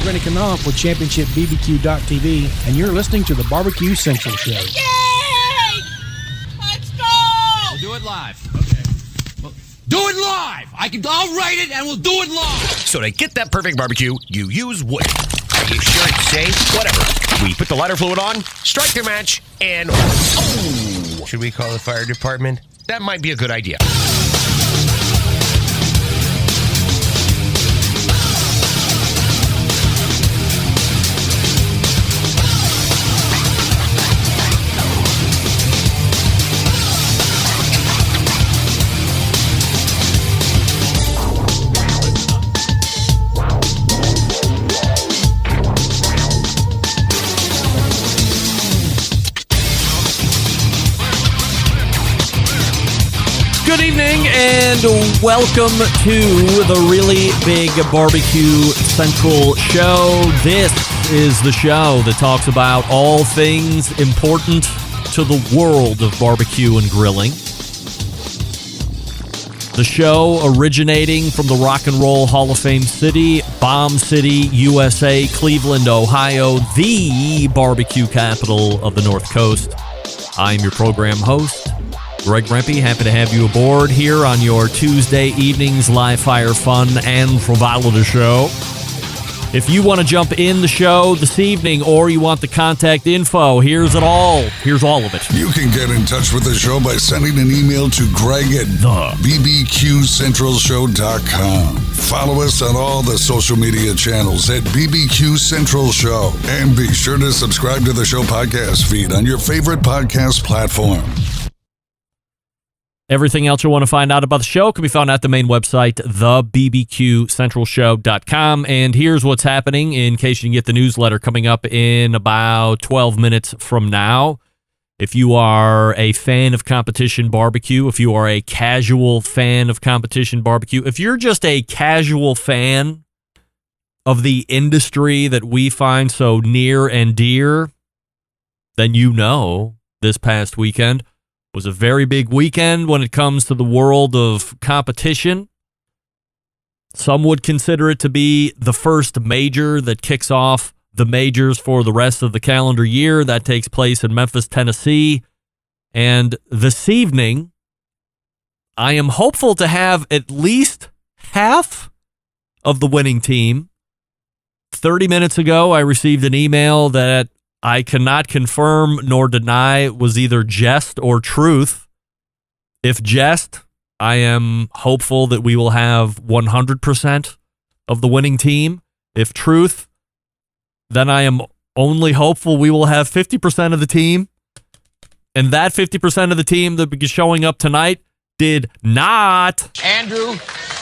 Rennie Knopf with ChampionshipBBQ.tv, and you're listening to the Barbecue Central Show. Yay! Let's go! We'll do it live. Okay. Well, do it live! I'll write it and we'll do it live! So to get that perfect barbecue, you use wood. Are you sure it's safe? Whatever. We put the lighter fluid on, strike the match, and... Oh! Should we call the fire department? That might be a good idea. Good evening and welcome to the Really Big Barbecue Central Show. This is the show that talks about all things important to the world of barbecue and grilling. The show originating from the Rock and Roll Hall of Fame city, Bomb City, USA, Cleveland, Ohio, the barbecue capital of the North Coast. I'm your program host, Greg Rempe. Happy to have you aboard here on your Tuesday evening's live fire fun and frivolity show. If you want to jump in the show this evening or you want the contact info, here's all of it. You can get in touch with the show by sending an email to Greg at bbqcentralshow.com. Follow us on all the social media channels at BBQ Central Show. And be sure to subscribe to the show podcast feed on your favorite podcast platform. Everything else you want to find out about the show can be found at the main website, thebbqcentralshow.com. And here's what's happening in case you can get the newsletter coming up in about 12 minutes from now. If you are a fan of competition barbecue, if you are a casual fan of competition barbecue, if you're just a casual fan of the industry that we find so near and dear, then you know this past weekend was a very big weekend when it comes to the world of competition. Some would consider it to be the first major that kicks off the majors for the rest of the calendar year. That takes place in Memphis, Tennessee. And this evening, I am hopeful to have at least half of the winning team. 30 minutes ago, I received an email that I cannot confirm nor deny was either jest or truth. If jest, I am hopeful that we will have 100% of the winning team. If truth, then I am only hopeful we will have 50% of the team. And that 50% of the team that is showing up tonight did not. Andrew,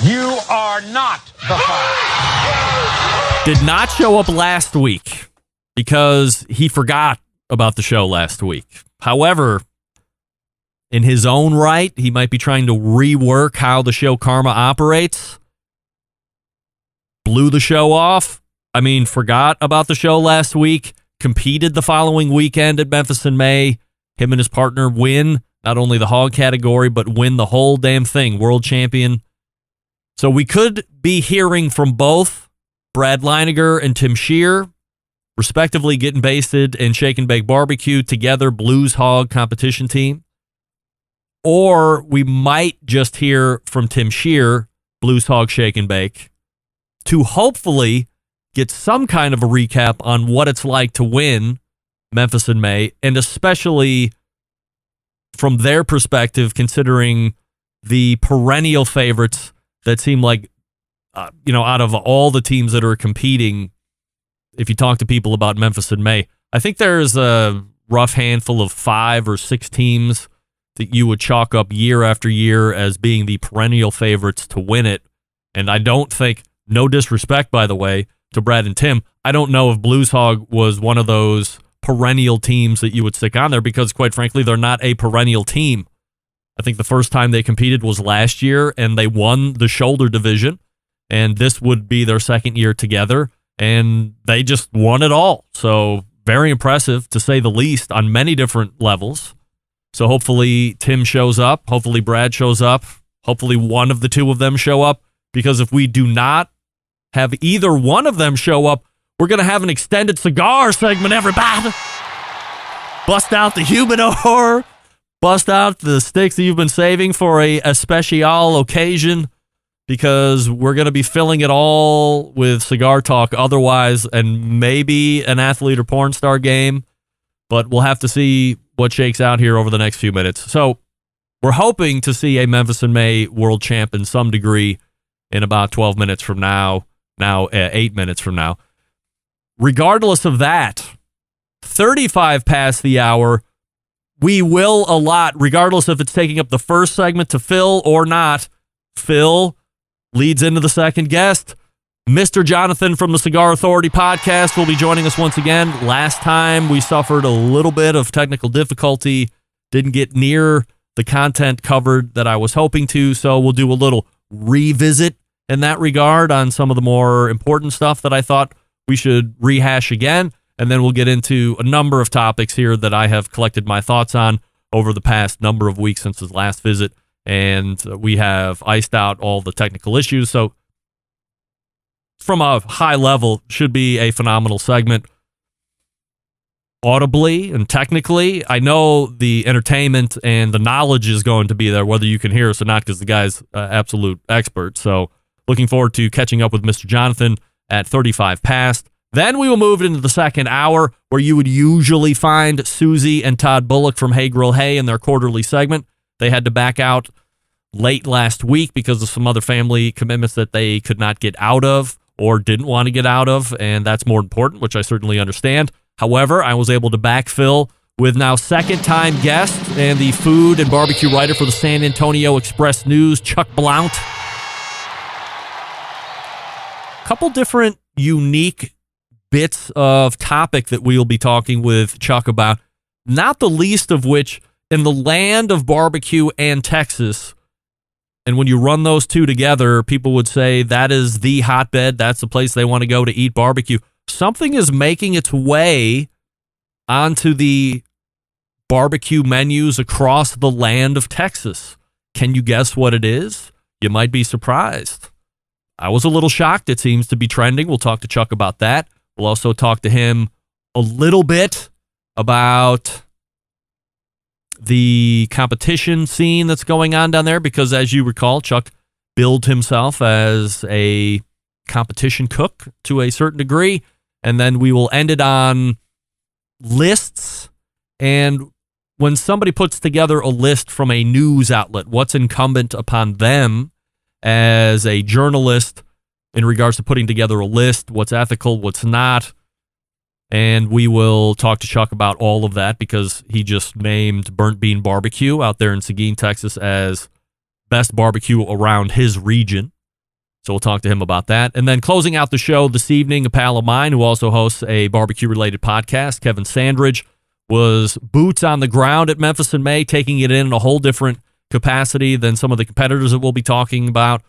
you are not the father. Did not show up last week, because he forgot about the show last week. However, in his own right, he might be trying to rework how the show karma operates. Blew the show off. Forgot about the show last week. Competed the following weekend at Memphis in May. Him and his partner win not only the hog category, but win the whole damn thing. World champion. So we could be hearing from both Brad Leiniger and Tim Scheer, respectively, getting basted and shake and bake barbecue together, Blues Hog competition team. Or we might just hear from Tim Scheer, Blues Hog Shake and Bake, to hopefully get some kind of a recap on what it's like to win Memphis in May, and especially from their perspective, considering the perennial favorites that seem like, out of all the teams that are competing. If you talk to people about Memphis in May, I think there's a rough handful of 5 or 6 teams that you would chalk up year after year as being the perennial favorites to win it. And I don't think, no disrespect, by the way, to Brad and Tim, I don't know if Blues Hog was one of those perennial teams that you would stick on there, because quite frankly, they're not a perennial team. I think the first time they competed was last year, and they won the shoulder division, and this would be their second year together. And they just won it all. So very impressive, to say the least, on many different levels. So hopefully Tim shows up. Hopefully Brad shows up. Hopefully one of the two of them show up. Because if we do not have either one of them show up, We're going to have an extended cigar segment, everybody. Bust out the humidor. Bust out the sticks that you've been saving for a special occasion, because we're going to be filling it all with cigar talk otherwise, and maybe an athlete or porn star game, but we'll have to see what shakes out here over the next few minutes. So we're hoping to see a Memphis in May world champ in some degree in about 12 minutes from now, 8 minutes from now. Regardless of that, 35 past the hour, we will allot, regardless if it's taking up the first segment, to Phil or not. Phil leads into the second guest. Mr. Jonathan from the Cigar Authority podcast will be joining us once again. Last time we suffered a little bit of technical difficulty, didn't get near the content covered that I was hoping to, so we'll do a little revisit in that regard on some of the more important stuff that I thought we should rehash again, and then we'll get into a number of topics here that I have collected my thoughts on over the past number of weeks since his last visit, and we have iced out all the technical issues, so from a high level, should be a phenomenal segment. Audibly and technically, I know the entertainment and the knowledge is going to be there, whether you can hear us or not, because the guy's absolute expert. So looking forward to catching up with Mr. Jonathan at 35 past. Then we will move into the second hour, where you would usually find Susie and Todd Bullock from Hey Grill Hey in their quarterly segment. They had to back out late last week because of some other family commitments that they could not get out of or didn't want to get out of, and that's more important, which I certainly understand. However, I was able to backfill with now second-time guest and the food and barbecue writer for the San Antonio Express News, Chuck Blount. Couple different unique bits of topic that we will be talking with Chuck about, not the least of which, in the land of barbecue and Texas, and when you run those two together, people would say that is the hotbed, that's the place they want to go to eat barbecue. Something is making its way onto the barbecue menus across the land of Texas. Can you guess what it is? You might be surprised. I was a little shocked. It seems to be trending. We'll talk to Chuck about that. We'll also talk to him a little bit about the competition scene that's going on down there, because as you recall, Chuck billed himself as a competition cook to a certain degree, and then we will end it on lists. And when somebody puts together a list from a news outlet, what's incumbent upon them as a journalist in regards to putting together a list, what's ethical, what's not. And we will talk to Chuck about all of that, because he just named Burnt Bean Barbecue out there in Seguin, Texas, as best barbecue around his region. So we'll talk to him about that. And then closing out the show this evening, a pal of mine who also hosts a barbecue-related podcast, Kevin Sandridge, was boots on the ground at Memphis in May, taking it in a whole different capacity than some of the competitors that we'll be talking about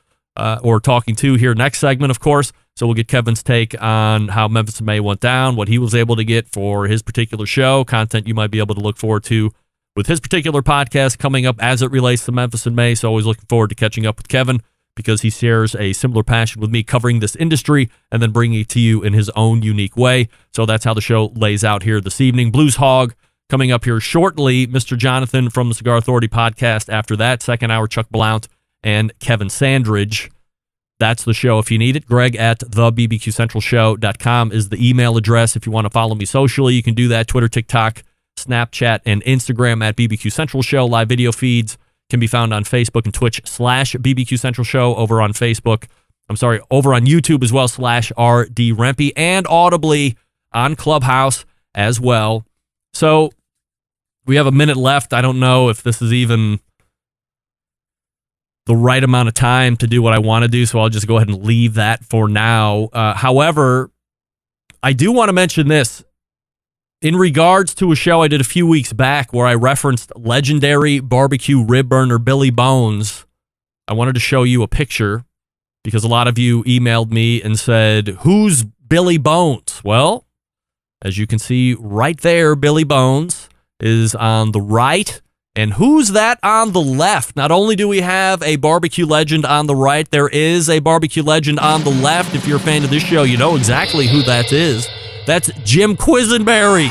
or talking to here next segment, of course. So we'll get Kevin's take on how Memphis in May went down, what he was able to get for his particular show, content you might be able to look forward to with his particular podcast coming up as it relates to Memphis in May. So always looking forward to catching up with Kevin, because he shares a similar passion with me covering this industry and then bringing it to you in his own unique way. So that's how the show lays out here this evening. Blues Hog coming up here shortly. Mr. Jonathan from the Cigar Authority podcast after that. Second hour, Chuck Blount and Kevin Sandridge. That's the show if you need it. Greg at thebbqcentralshow.com is the email address. If you want to follow me socially, you can do that. Twitter, TikTok, Snapchat, and Instagram at BBQ Central Show. Live video feeds can be found on Facebook and Twitch /BBQ Central Show over on Facebook. Over on YouTube as well /RD Rempe, and audibly on Clubhouse as well. So we have a minute left. I don't know if this is even the right amount of time to do what I want to do, so I'll just go ahead and leave that for now. However, I do want to mention this. In regards to a show I did a few weeks back where I referenced legendary barbecue rib burner Billy Bones, I wanted to show you a picture because a lot of you emailed me and said, "Who's Billy Bones?" Well, as you can see right there, Billy Bones is on the right And who's that on the left? Not only do we have a barbecue legend on the right, there is a barbecue legend on the left. If you're a fan of this show, you know exactly who that is. That's Jim Quisenberry,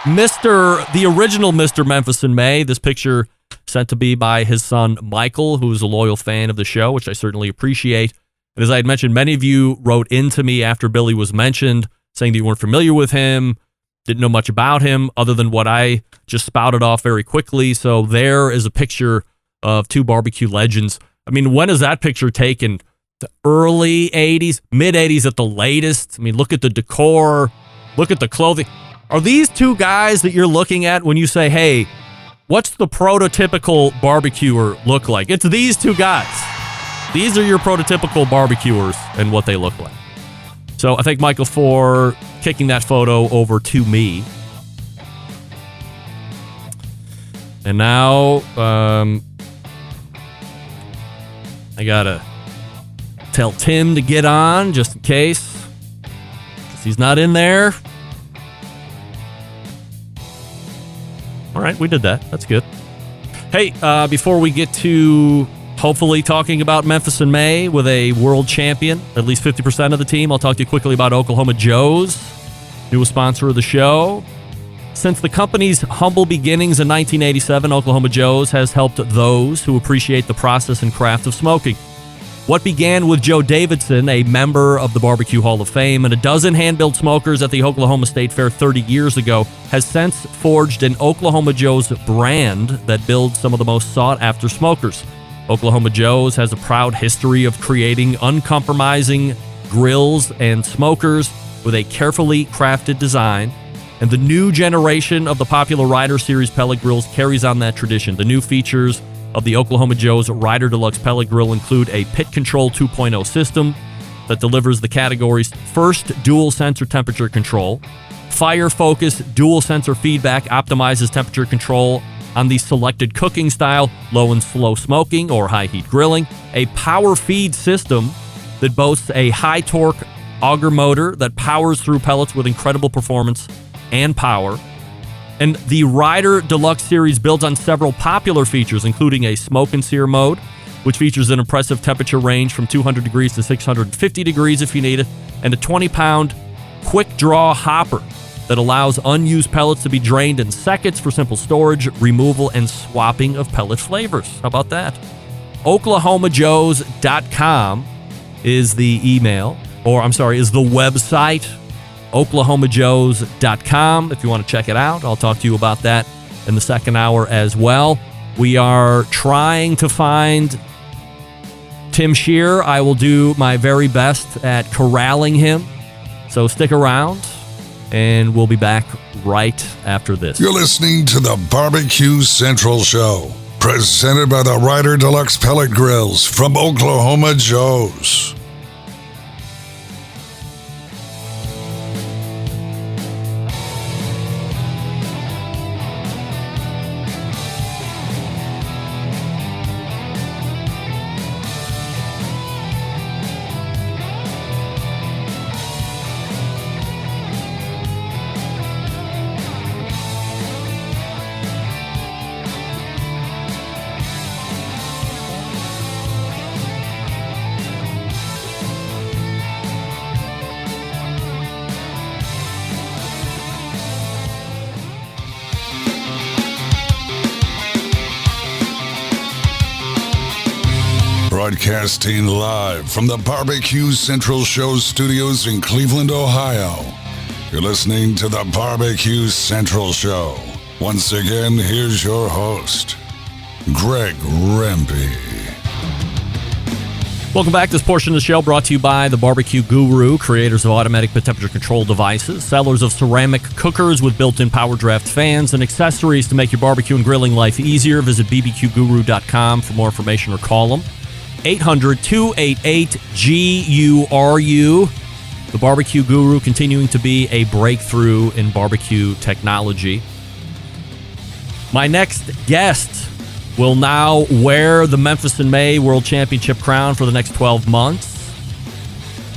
the original Mr. Memphis in May. This picture sent to me by his son, Michael, who's a loyal fan of the show, which I certainly appreciate. And as I had mentioned, many of you wrote into me after Billy was mentioned, saying that you weren't familiar with him, didn't know much about him, other than what I just spouted off very quickly. So there is a picture of two barbecue legends. I mean, when is that picture taken? The early 80s, mid 80s at the latest. I mean, look at the decor, look at the clothing. Are these two guys that you're looking at when you say, hey, what's the prototypical barbecuer look like? It's these two guys. These are your prototypical barbecuers and what they look like. So I thank Michael for kicking that photo over to me. And now I gotta tell Tim to get on just in case, because he's not in there. All right, we did that. That's good. Hey, before we get to hopefully talking about Memphis in May with a world champion, at least 50% of the team, I'll talk to you quickly about Oklahoma Joe's, newest sponsor of the show. Since the company's humble beginnings in 1987, Oklahoma Joe's has helped those who appreciate the process and craft of smoking. What began with Joe Davidson, a member of the Barbecue Hall of Fame, and a dozen hand-built smokers at the Oklahoma State Fair 30 years ago, has since forged an Oklahoma Joe's brand that builds some of the most sought-after smokers. Oklahoma Joe's has a proud history of creating uncompromising grills and smokers with a carefully crafted design, and the new generation of the popular Rider Series pellet grills carries on that tradition. The new features of the Oklahoma Joe's Rider Deluxe pellet grill include a Pit Control 2.0 system that delivers the category's first dual sensor temperature control. Fire-focused dual sensor feedback optimizes temperature control on the selected cooking style, low and slow smoking or high heat grilling. A power feed system that boasts a high torque auger motor that powers through pellets with incredible performance and power. And the Rider Deluxe Series builds on several popular features, including a smoke and sear mode, which features an impressive temperature range from 200 degrees to 650 degrees if you need it, and a 20-pound quick draw hopper that allows unused pellets to be drained in seconds for simple storage, removal, and swapping of pellet flavors. How about that? OklahomaJoes.com is the email, is the website. OklahomaJoes.com if you want to check it out. I'll talk to you about that in the second hour as well. We are trying to find Tim Shear. I will do my very best at corralling him. So stick around, and we'll be back right after this. You're listening to the Barbecue Central Show, presented by the Rider Deluxe Pellet Grills from Oklahoma Joe's. Broadcasting live from the Barbecue Central Show studios in Cleveland, Ohio. You're listening to the Barbecue Central Show. Once again, here's your host, Greg Rempe. Welcome back. This portion of the show brought to you by the Barbecue Guru, creators of automatic temperature control devices, sellers of ceramic cookers with built-in power draft fans, and accessories to make your barbecue and grilling life easier. Visit bbqguru.com for more information or call them. 800-288-GURU. The Barbecue Guru continuing to be a breakthrough in barbecue technology. My next guest will now wear the Memphis in May World Championship crown for the next 12 months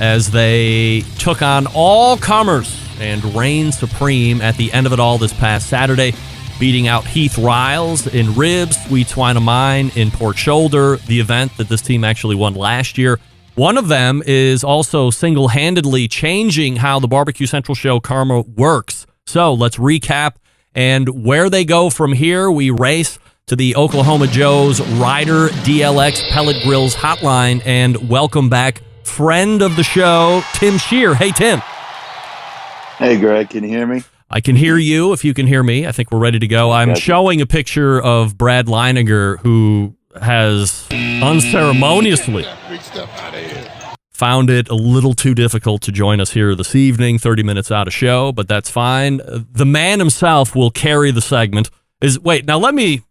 as they took on all comers and reigned supreme at the end of it all this past Saturday, beating out Heath Riles in ribs, Sweet Swine of Mine in pork shoulder, the event that this team actually won last year. One of them is also single-handedly changing how the Barbecue Central show karma works. So let's recap and where they go from here. We race to the Oklahoma Joe's Ryder DLX Pellet Grills hotline and welcome back friend of the show, Tim Scheer. Hey, Tim. Hey, Greg, can you hear me? I can hear you if you can hear me. I think we're ready to go. I'm showing a picture of Brad Leiniger, who has unceremoniously found it a little too difficult to join us here this evening, 30 minutes out of show, but that's fine. The man himself will carry the segment. Wait, now let me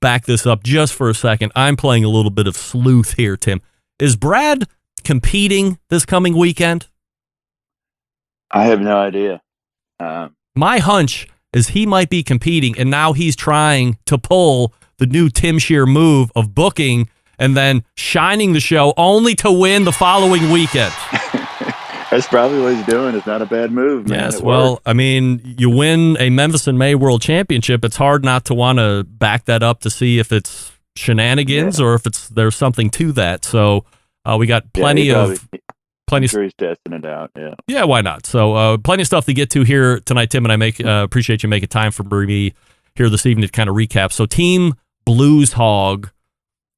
back this up just for a second. I'm playing a little bit of sleuth here, Tim. Is Brad competing this coming weekend? I have no idea. My hunch is he might be competing, and now he's trying to pull the new Tim Scheer move of booking and then shining the show only to win the following weekend. That's probably what he's doing. It's not a bad move, man. Yes, well, I mean, you win a Memphis in May World Championship. It's hard not to want to back that up to see if it's shenanigans or if there's something to that. So we got plenty of... I'm sure he's testing it out, Yeah, why not? So plenty of stuff to get to here tonight, Tim, and I appreciate you making time for me here this evening to kind of recap. So Team Blues Hog,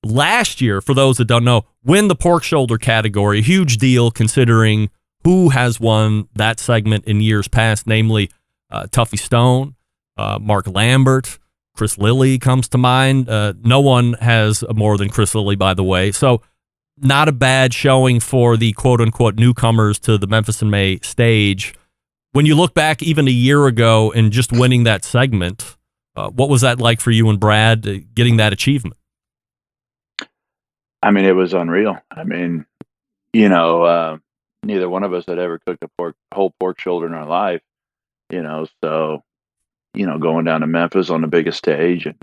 last year, for those that don't know, win the pork shoulder category. A huge deal considering who has won that segment in years past, namely Tuffy Stone, Mark Lambert, Chris Lilly comes to mind. No one has more than Chris Lilly, by the way. So not a bad showing for the quote-unquote newcomers to the Memphis in May stage. When you look back even a year ago and just winning that segment, what was that like for you and Brad getting that achievement? I mean, it was unreal. I mean, neither one of us had ever cooked a whole pork shoulder in our life, so, going down to Memphis on the biggest stage and,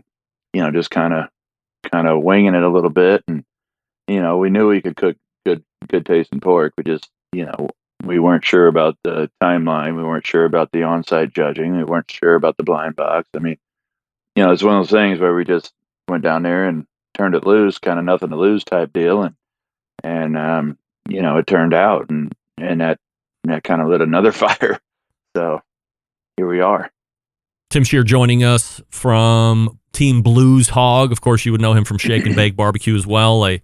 just kind of winging it a little bit. And, we knew we could cook good tasting pork. We just, we weren't sure about the timeline. We weren't sure about the on-site judging. We weren't sure about the blind box. I mean, it's one of those things where we just went down there and turned it loose, kind of nothing to lose type deal. And it turned out and that kind of lit another fire. So here we are. Tim Scheer joining us from Team Blues Hog. Of course, you would know him from Shake and Bake Barbecue as well, a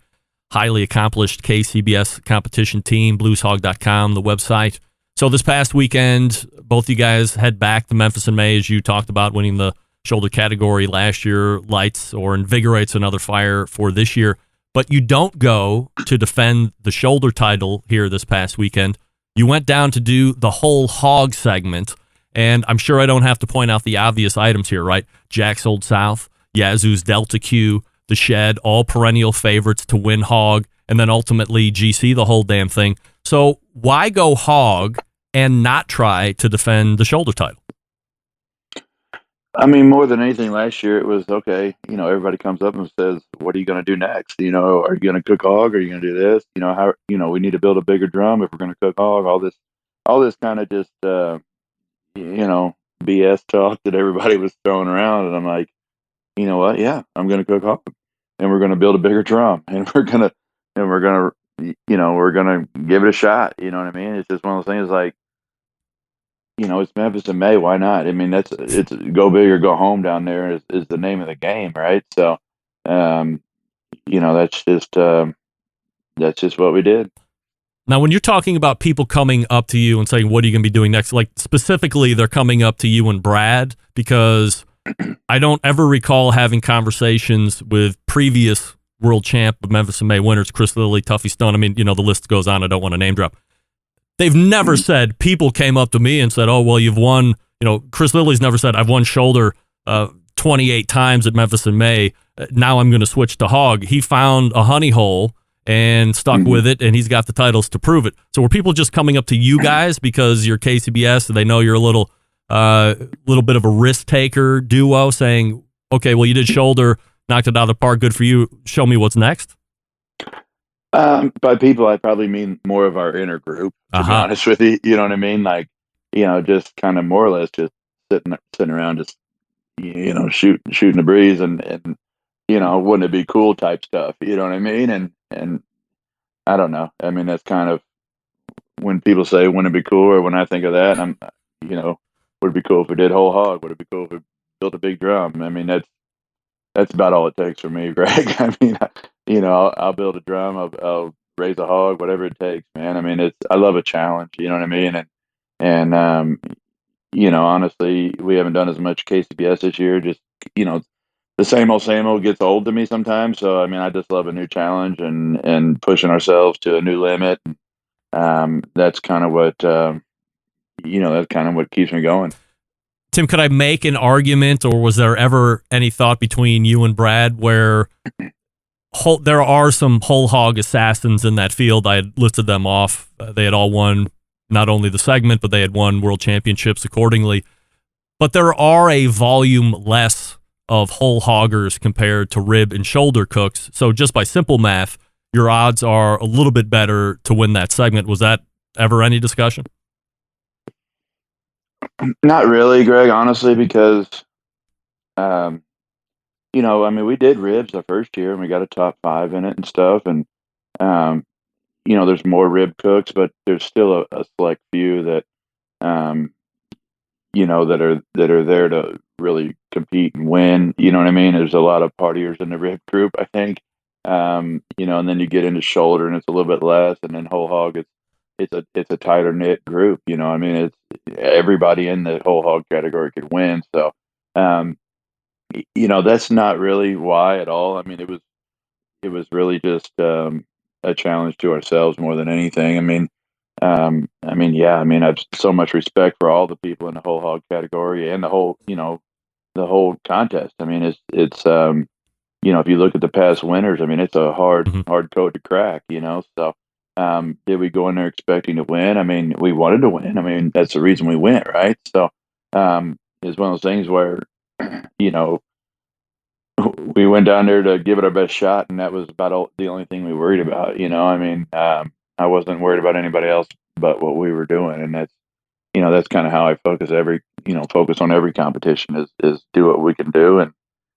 highly accomplished KCBS competition team, blueshog.com, the website. So this past weekend, both you guys head back to Memphis in May, as you talked about, winning the shoulder category last year, lights or invigorates another fire for this year. But you don't go to defend the shoulder title here this past weekend. You went down to do the whole hog segment, and I'm sure I don't have to point out the obvious items here, right? Jack's Old South, Yazoo's Delta Q, the Shed, all perennial favorites to win hog, and then ultimately GC the whole damn thing. So why go hog and not try to defend the shoulder title? I mean, more than anything, last year it was okay. Everybody comes up and says, "What are you going to do next? Are you going to cook hog? Are you going to do this? How? We need to build a bigger drum if we're going to cook hog." All this kind of just, BS talk that everybody was throwing around, and I'm like, you know what? Yeah, I'm going to cook hog, and we're going to build a bigger drum, and we're going to give it a shot. You know what I mean? It's just one of those things like, it's Memphis in May. Why not? I mean, it's go big or go home down there is the name of the game, right? So, that's just what we did. Now, when you're talking about people coming up to you and saying, "What are you going to be doing next?" Like specifically, they're coming up to you and Brad, because I don't ever recall having conversations with previous world champ of Memphis in May winners, Chris Lilly, Tuffy Stone. I mean, the list goes on. I don't want to name drop. They've never said, people came up to me and said, "Oh, well, you've won." Chris Lilly's never said, "I've won shoulder 28 times at Memphis in May. Now I'm going to switch to hog." He found a honey hole and stuck with it, and he's got the titles to prove it. So were people just coming up to you guys because you're KCBS and they know you're a little bit of a risk taker duo, saying, "Okay, well, you did shoulder, knocked it out of the park, good for you. Show me what's next"? By people, I probably mean more of our inner group, to be honest with you. You know what I mean? Like, just kind of more or less just sitting around, just, shooting the breeze and wouldn't it be cool type stuff. You know what I mean? And I don't know. I mean, that's kind of when people say wouldn't it be cool, or when I think of that, would it be cool if we did whole hog? Would it be cool if we built a big drum? I mean, that's about all it takes for me, Greg. I mean, I'll build a drum, I'll raise a hog, whatever it takes, man. I mean, I love a challenge. You know what I mean? And honestly, we haven't done as much KCBS this year. Just the same old gets old to me sometimes. So I mean, I just love a new challenge and pushing ourselves to a new limit. That's kind of what that's kind of what keeps me going. Tim, could I make an argument, or was there ever any thought between you and Brad where there are some whole hog assassins in that field? I had listed them off. They had all won not only the segment, but they had won world championships accordingly. But there are a volume less of whole hoggers compared to rib and shoulder cooks. So just by simple math, your odds are a little bit better to win that segment. Was that ever any discussion? Not really, Greg, honestly, because, I mean, we did ribs the first year and we got a top 5 in it and stuff. And, there's more rib cooks, but there's still a select few that, that are there to really compete and win. You know what I mean? There's a lot of partiers in the rib group, I think. And then you get into shoulder and it's a little bit less, and then whole hog, it's a tighter knit group. You know, I mean, it's everybody in the whole hog category could win. So, that's not really why at all. I mean, it was really just a challenge to ourselves more than anything. I have so much respect for all the people in the whole hog category and the whole contest. I mean, it's if you look at the past winners, I mean, it's a hard code to crack. So. Did we go in there expecting to win? I mean, we wanted to win. I mean, that's the reason we went, right? So, it's one of those things where, we went down there to give it our best shot, and that was about the only thing we worried about. I mean, I wasn't worried about anybody else but what we were doing, and that's kind of how I focus focus on every competition is do what we can do, and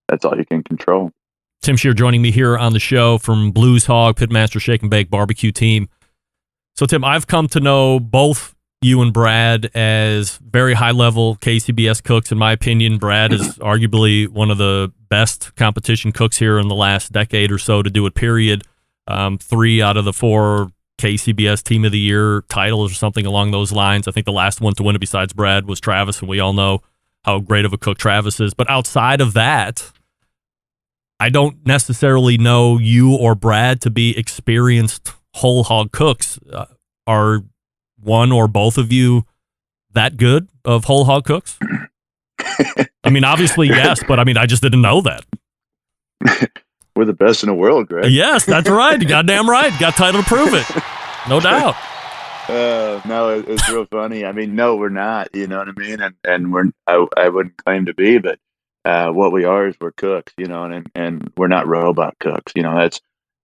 that's all you can control. Tim Shear joining me here on the show from Blues Hog, Pitmaster Shake and Bake Barbecue Team. So, Tim, I've come to know both you and Brad as very high-level KCBS cooks. In my opinion, Brad is arguably one of the best competition cooks here in the last decade or so to do it, period. 3 out of the 4 KCBS Team of the Year titles or something along those lines. I think the last one to win it besides Brad was Travis, and we all know how great of a cook Travis is. But outside of that, I don't necessarily know you or Brad to be experienced whole hog cooks. Are one or both of you that good of whole hog cooks? I mean, obviously, yes, but I mean, I just didn't know that. We're the best in the world, Greg. Yes, that's right. You goddamn right. Got title to prove it. No doubt. No, it's real funny. I mean, no, we're not. You know what I mean? And I wouldn't claim to be, but what we are is we're cooks. And we're not robot cooks.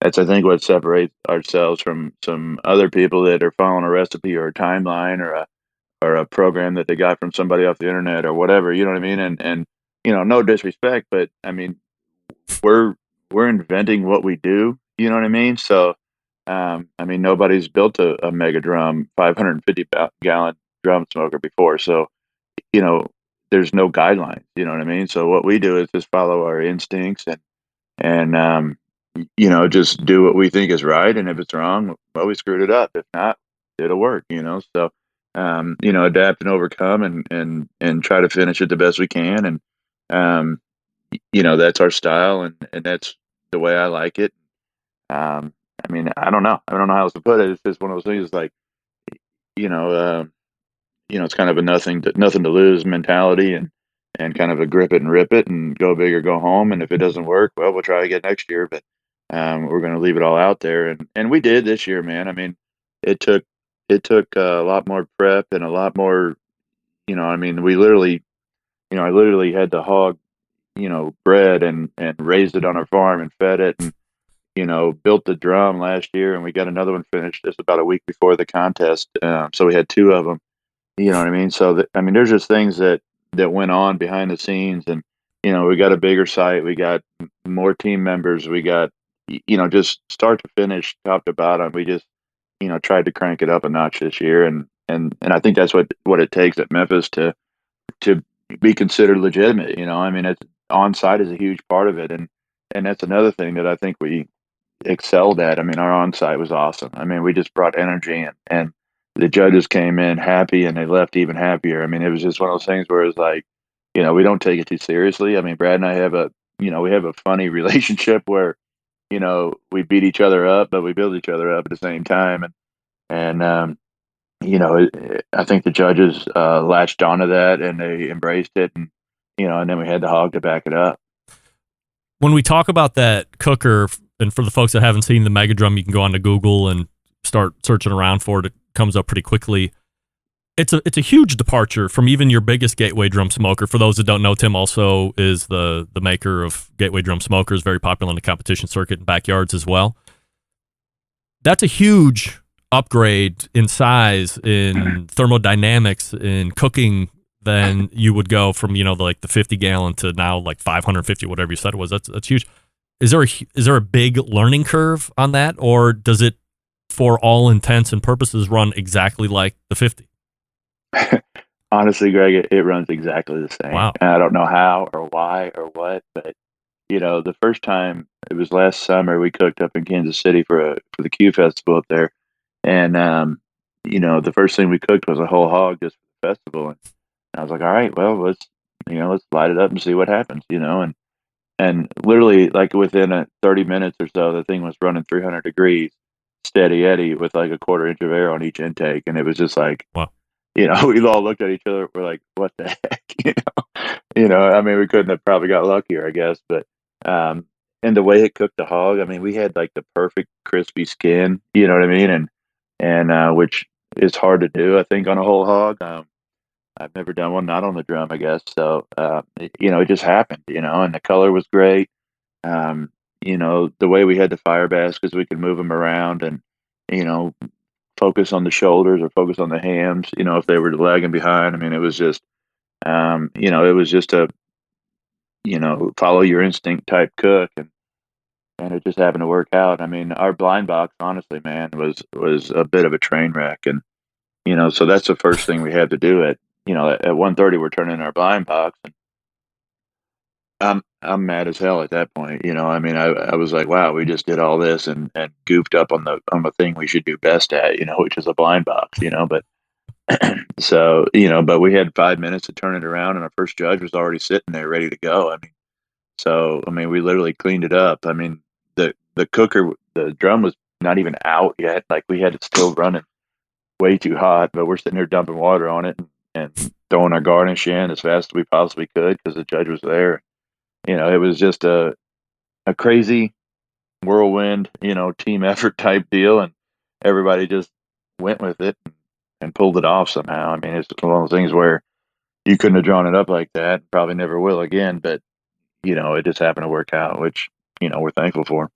That's I think what separates ourselves from some other people that are following a recipe or a timeline or a program that they got from somebody off the internet or whatever. You know what I mean? And no disrespect, but I mean, we're inventing what we do. You know what I mean? So, I mean, nobody's built a mega drum, 550 gallon drum smoker before. So, there's no guidelines. You know what I mean? So what we do is just follow our instincts and just do what we think is right. And if it's wrong, well, we screwed it up. If not, it'll work. So, adapt and overcome and try to finish it the best we can. And, that's our style and that's the way I like it. I mean, I don't know how else to put it. It's just one of those things like, it's kind of a nothing to lose mentality and kind of a grip it and rip it and go big or go home. And if it doesn't work, well, we'll try again next year, but, we're going to leave it all out there. And we did this year, man. I mean, it took a lot more prep and a lot more, I mean, we literally, I literally had the hog, bred and raised it on our farm and fed it and, built the drum last year, and we got another one finished just about a week before the contest. So we had 2 of them, you know what I mean? So, I mean, there's just things that went on behind the scenes and we got a bigger site, we got more team members, we got, just start to finish, top to bottom. We just, tried to crank it up a notch this year, and I think that's what it takes at Memphis to be considered legitimate. I mean, it's on site is a huge part of it, and that's another thing that I think we excelled at. I mean, our on site was awesome. I mean, we just brought energy, and the judges came in happy and they left even happier. I mean, it was just one of those things where it's like, we don't take it too seriously. I mean, Brad and I have we have a funny relationship where, we beat each other up, but we build each other up at the same time. And I think the judges latched onto that and they embraced it, and then we had the hog to back it up. When we talk about that cooker, and for the folks that haven't seen the Mega Drum, you can go onto Google and start searching around for it. It comes up pretty quickly. It's a huge departure from even your biggest Gateway drum smoker. For those that don't know, Tim also is the maker of Gateway drum smokers, very popular in the competition circuit and backyards as well. That's a huge upgrade in size, in thermodynamics, in cooking. Then you would go from the 50 gallon to now like 550, whatever you said it was. That's huge. Is there a big learning curve on that, or does it, for all intents and purposes, run exactly like the 50? Honestly, Greg, it runs exactly the same. Wow. And I don't know how or why or what, but the first time, it was last summer, we cooked up in Kansas City for the Q Festival up there, and the first thing we cooked was a whole hog just for the festival, and I was like, all right, well, let's light it up and see what happens, and literally, like, within 30 minutes or so, the thing was running 300 degrees, steady Eddie, with like a quarter inch of air on each intake, and it was just like, wow. we all looked at each other. We're like, what the heck? I mean, we couldn't have probably got luckier, I guess. But, and the way it cooked the hog, I mean, we had like the perfect crispy skin, you know what I mean? And which is hard to do, I think, on a whole hog. I've never done one, not on the drum, I guess. So, it just happened, and the color was great. The way we had the fire baskets, we could move them around and, focus on the shoulders or focus on the hams, if they were lagging behind. I mean, it was just, it was just a, follow your instinct type cook, and it just happened to work out. I mean, our blind box, honestly, man, was a bit of a train wreck. And, so that's the first thing we had to do at 1:30, we're turning in our blind box, and I'm mad as hell at that point. I mean, I was like, wow, we just did all this and goofed up on the thing we should do best at, which is a blind box, but so, but we had 5 minutes to turn it around, and our first judge was already sitting there ready to go. I mean, we literally cleaned it up. I mean, the cooker, the drum was not even out yet. Like, we had it still running way too hot, but we're sitting here dumping water on it and throwing our garnish in as fast as we possibly could because the judge was there. It was just a crazy whirlwind, team effort type deal, and everybody just went with it and pulled it off somehow. I mean, it's one of those things where you couldn't have drawn it up like that, probably never will again, but it just happened to work out, which, we're thankful for.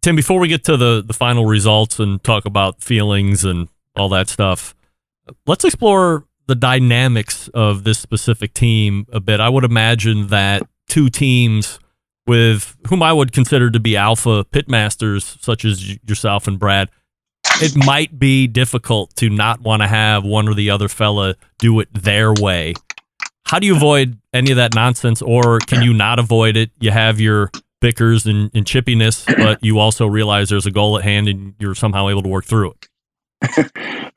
Tim, before we get to the final results and talk about feelings and all that stuff, let's explore the dynamics of this specific team a bit. I would imagine that two teams with whom I would consider to be alpha pitmasters, such as yourself and Brad, it might be difficult to not want to have one or the other fella do it their way. How do you avoid any of that nonsense, or can you not avoid it? You have your bickers and chippiness, but you also realize there's a goal at hand and you're somehow able to work through it.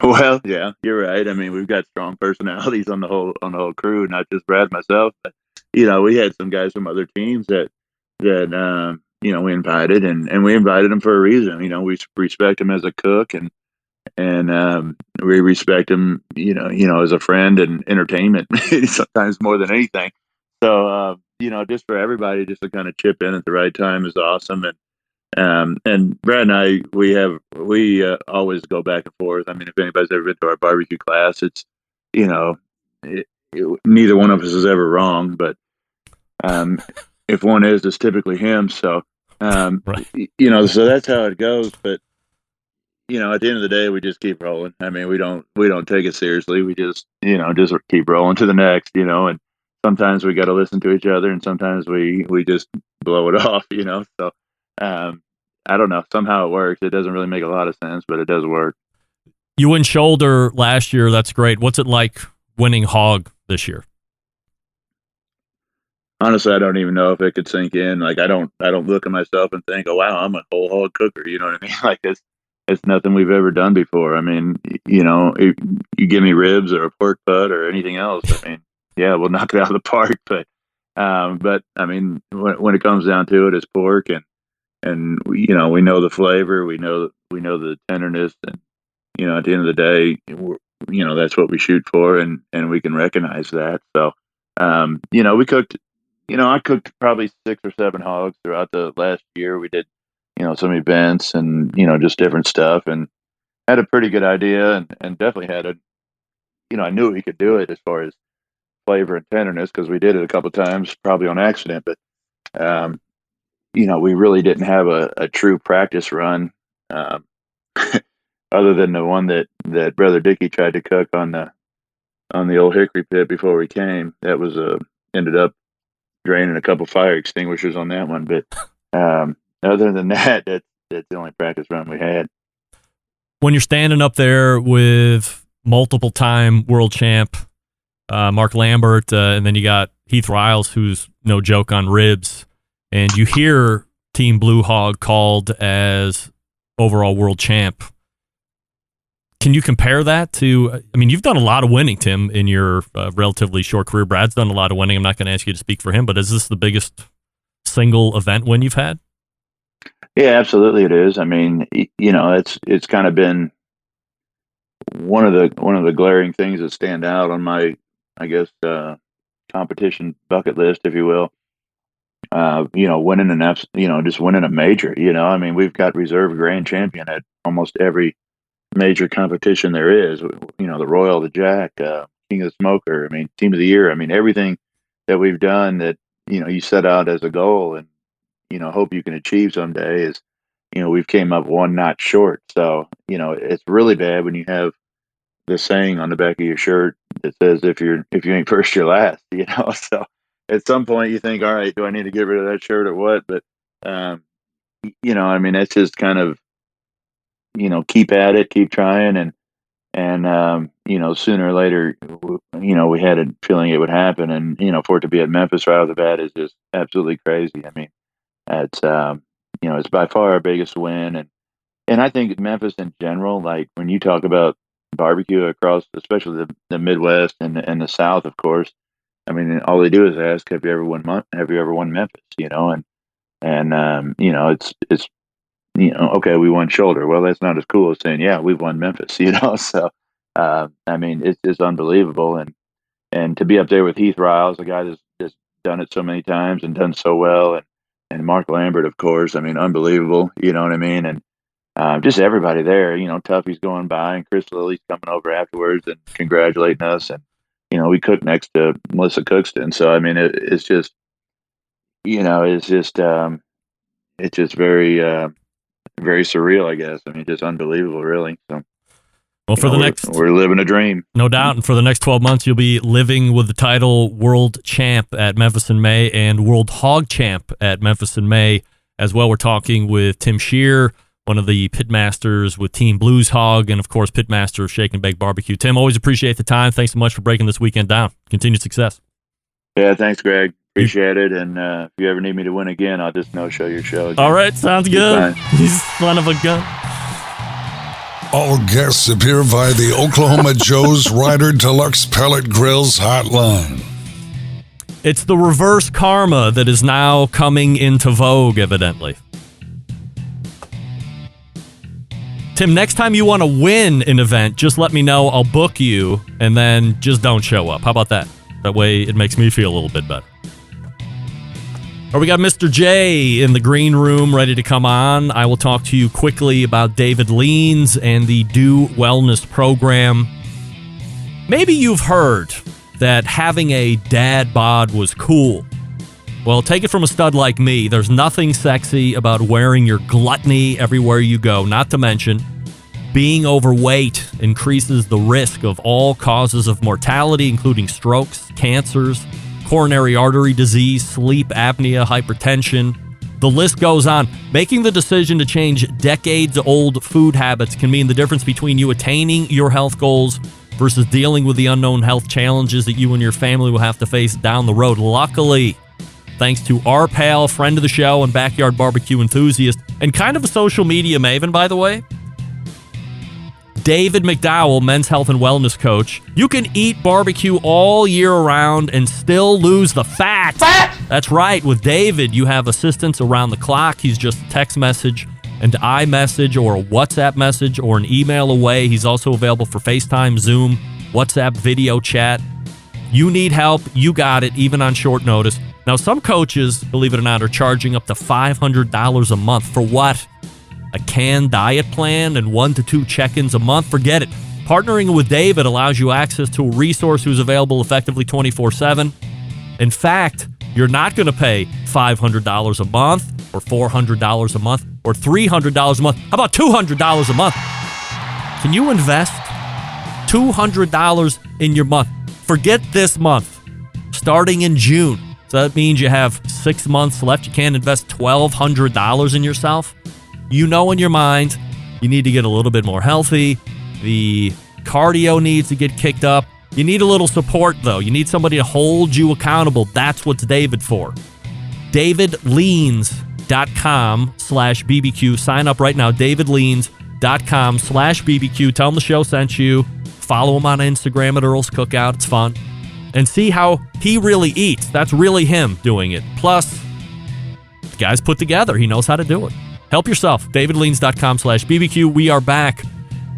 Well, yeah, you're right. I mean, we've got strong personalities on the whole crew, not just Brad and myself, but we had some guys from other teams that we invited, and we invited them for a reason. We respect him as a cook, and we respect him, as a friend and entertainment, sometimes more than anything. So, just for everybody, just to kind of chip in at the right time is awesome. And Brad and I, we always go back and forth. I mean, if anybody's ever been to our barbecue class, it's, neither one of us is ever wrong, but, if one is, it's typically him. So, Right. So that's how it goes. But, at the end of the day, we just keep rolling. I mean, we don't take it seriously. We just, just keep rolling to the next, and sometimes we got to listen to each other, and sometimes we just blow it off, So I don't know. Somehow it works. It doesn't really make a lot of sense, but it does work. You win shoulder last year. That's great. What's it like winning hog this year? Honestly, I don't even know if it could sink in. Like I don't look at myself and think, oh wow, I'm a whole hog cooker. You know what I mean? Like it's nothing we've ever done before. I mean, if you give me ribs or a pork butt or anything else, I mean, yeah, we'll knock it out of the park. But I mean, when it comes down to it, it's pork, and we know the flavor, we know the tenderness, and at the end of the day, that's what we shoot for, and we can recognize that. So, we cooked. I cooked probably 6 or 7 hogs throughout the last year. We did, some events and, just different stuff, and had a pretty good idea, and definitely had I knew we could do it as far as flavor and tenderness, because we did it a couple of times, probably on accident, but, we really didn't have a true practice run, other than the one that Brother Dickie tried to cook on the old hickory pit before we came. That was ended up draining a couple fire extinguishers on that one, but other than that, that's the only practice run we had. When you're standing up there with multiple-time world champ Mark Lambert, and then you got Heath Riles, who's no joke on ribs, and you hear Team Blue Hog called as overall world champ. Can you compare that to, I mean, you've done a lot of winning, Tim, in your relatively short career. Brad's done a lot of winning. I'm not going to ask you to speak for him, but is this the biggest single event win you've had? Yeah, absolutely it is. I mean, it's kind of been one of the glaring things that stand out on my, I guess, competition bucket list, if you will. Winning just winning a major. I mean, we've got reserve grand champion at almost every major competition there is. The Royal, the Jack, King of the Smoker. I mean, Team of the Year. I mean, everything that we've done that you set out as a goal and hope you can achieve someday is we've came up one notch short. So it's really bad when you have the saying on the back of your shirt that says if you ain't first, you're last. So at some point you think, all right, do I need to get rid of that shirt or what? But I mean, it's just kind of keep at it, keep trying, and sooner or later, we had a feeling it would happen, and for it to be at Memphis right off the bat is just absolutely crazy. I mean, it's it's by far our biggest win, and I think Memphis in general, like when you talk about barbecue across, especially the Midwest and the South, of course. I mean, all they do is ask, "Have you ever won Memphis?" It's okay, we won shoulder. Well, that's not as cool as saying, yeah, we've won Memphis, So, I mean, it's just unbelievable. And to be up there with Heath Riles, a guy that's done it so many times and done so well, and Mark Lambert, of course, I mean, unbelievable, you know what I mean? And just everybody there, Tuffy's going by, and Chris Lilly's coming over afterwards and congratulating us. And, we cooked next to Melissa Cookston. So, I mean, it's just, it's just very, very surreal, I guess. I mean, just unbelievable, really. So, well, we're living a dream, no doubt. And for the next 12 months, you'll be living with the title World Champ at Memphis in May and World Hog Champ at Memphis in May as well. We're talking with Tim Scheer, one of the pitmasters with Team Blues Hog, and of course, pitmaster of Shake and Bake Barbecue. Tim, always appreciate the time. Thanks so much for breaking this weekend down. Continued success. Yeah, thanks, Greg. Appreciate it. And if you ever need me to win again, I'll just no-show your show again. All right, sounds good. He's son of a gun. All guests appear via the Oklahoma Joe's Rider Deluxe Pellet Grills hotline. It's the reverse karma that is now coming into vogue, evidently. Tim, next time you want to win an event, just let me know. I'll book you, and then just don't show up. How about that? That way it makes me feel a little bit better. All right, we got Mr. J in the green room ready to come on. I will talk to you quickly about David Leans and the Do Wellness program. Maybe you've heard that having a dad bod was cool. Well, take it from a stud like me. There's nothing sexy about wearing your gluttony everywhere you go. Not to mention, being overweight increases the risk of all causes of mortality, including strokes, cancers, coronary artery disease, sleep apnea, hypertension. The list goes on. Making the decision to change decades-old food habits can mean the difference between you attaining your health goals versus dealing with the unknown health challenges that you and your family will have to face down the road. Luckily, thanks to our pal, friend of the show, and backyard barbecue enthusiast, and kind of a social media maven, by the way, David McDowell, men's health and wellness coach. You can eat barbecue all year around and still lose the fat. That's right. With David, you have assistance around the clock. He's just a text message, an iMessage, or a WhatsApp message, or an email away. He's also available for FaceTime, Zoom, WhatsApp video chat. You need help, you got it, even on short notice. Now, some coaches, believe it or not, are charging up to $500 a month. For what? A canned diet plan and 1 to 2 check-ins a month? Forget it. Partnering with David allows you access to a resource who's available effectively 24/7. In fact, you're not going to pay $500 a month or $400 a month or $300 a month. How about $200 a month? Can you invest $200 in your month? Forget this month. Starting in June. So that means you have 6 months left. You can't invest $1,200 in yourself. You know in your mind you need to get a little bit more healthy. The cardio needs to get kicked up. You need a little support, though. You need somebody to hold you accountable. That's what's David for. davidleans.com/BBQ. Sign up right now. davidleans.com/BBQ. Tell him the show sent you. Follow him on Instagram at Earl's Cookout. It's fun. And see how he really eats. That's really him doing it. Plus, the guy's put together. He knows how to do it. Help yourself. davidleans.com/BBQ. We are back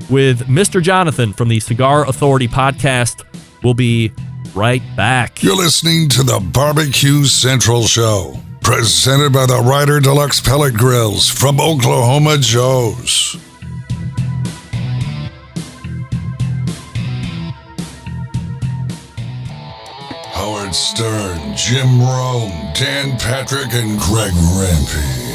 with Mr. Jonathan from the Cigar Authority podcast. We'll be right back. You're listening to the Barbecue Central Show, presented by the Ryder Deluxe Pellet Grills from Oklahoma Joe's. Howard Stern, Jim Rome, Dan Patrick, and Greg Rempe.